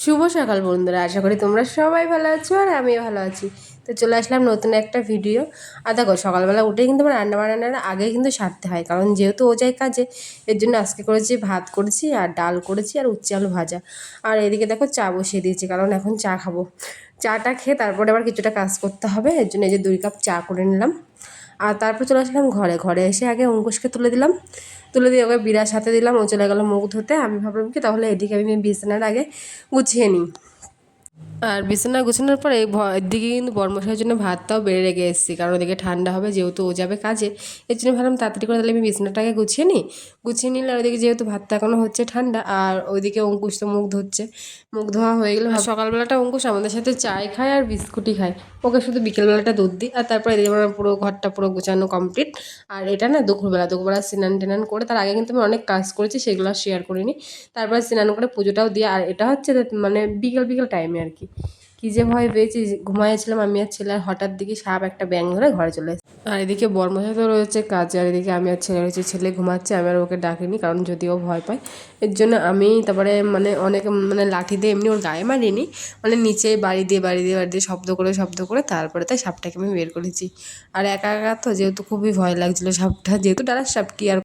শুভ সকাল বন্ধুরা, আশা করি তোমরা সবাই ভালো আছো আর আমিও ভালো আছি। তো চলে আসলাম নতুন একটা ভিডিও। আর দেখো, সকালবেলা উঠে কিন্তু আমার রান্না বান্নার আগে কিন্তু সারতে হয়, কারণ যেহেতু ও যায় কাজে, এর জন্য আজকে করেছি ভাত করেছি আর ডাল করেছি আর উচ্ছে আলু ভাজা। আর এদিকে দেখো চা বসিয়ে দিয়েছি, কারণ এখন চা খাবো। চাটা খেয়ে তারপরে আবার কিছুটা কাজ করতে হবে, এর জন্য এই যে 2 কাপ চা করে নিলাম। আর তারপর চলে আসলাম ঘরে। ঘরে এসে আগে অঙ্কুশকে তুলে দিলাম, তুলে দিয়ে ওকে বিড়ার সাথে দিলাম, ও চলে গেল মুখ ধুতে। আমি ভাবলাম কি তাহলে এদিকে আমি বিছানার আগে গুছিয়ে নিই। আর বিছানা গুছানোর পরে এদিকে কিন্তু বর্মশাইয়ের জন্য ভাতটাও বেড়ে রেখে এসেছি, কারণ ওদিকে ঠান্ডা হবে, যেহেতু ও যাবে কাজে। এর জন্য ভাবলাম তাড়াতাড়ি করে তাহলে আমি বিছানাটাকে গুছিয়ে নিই। গুছিয়ে নিলে ওইদিকে যেহেতু ভাতটা এখনও হচ্ছে ঠান্ডা, আর ওইদিকে অঙ্কুশ তো মুখ ধুচ্ছে। মুখ ধোয়া হয়ে গেলে সকালবেলাটা অঙ্কুশ আমাদের সাথে চায় খায় আর বিস্কুটই খায়। ওকে শুধু বিকেলবেলাটা দুধ দিই। আর তারপরে এদিকে আমার পুরো ঘরটা পুরো গোছানো কমপ্লিট। আর এটা না দুপুরবেলা স্নান টেনান করে, তার আগে কিন্তু আমি অনেক কাজ করেছি, সেগুলো শেয়ার করিনি। তারপরে স্নান করে পুজোটাও দিয়ে, আর এটা হচ্ছে মানে বিকেল বিকেল টাইমে আর কি। কী যে ভয় পেয়েছি, ঘুমাইছিলাম আমি আর ছেলে, আর হঠাৎ দিকে সাপ একটা ব্যাঙ ধরে ঘরে চলে এসেছে। আর এদিকে বর্মশাই তো রয়েছে কাজে, আর এদিকে আমি আর ছেলে রয়েছে। ছেলে ঘুমাচ্ছে, আমি আর ওকে ডাকিনি, কারণ যদিও ভয় পায়। এর জন্য আমি তারপরে মানে অনেক মানে লাঠি দিয়ে এমনি ওর গায়ে মারিনি, মানে নিচে বাড়ি দিয়ে শব্দ করে তারপরে তাই সাপটাকে আমি বের করেছি। আর একা একা তো যেহেতু খুবই ভয় লাগছিলো সাপটা, যেহেতু ডালার সাপ কি আর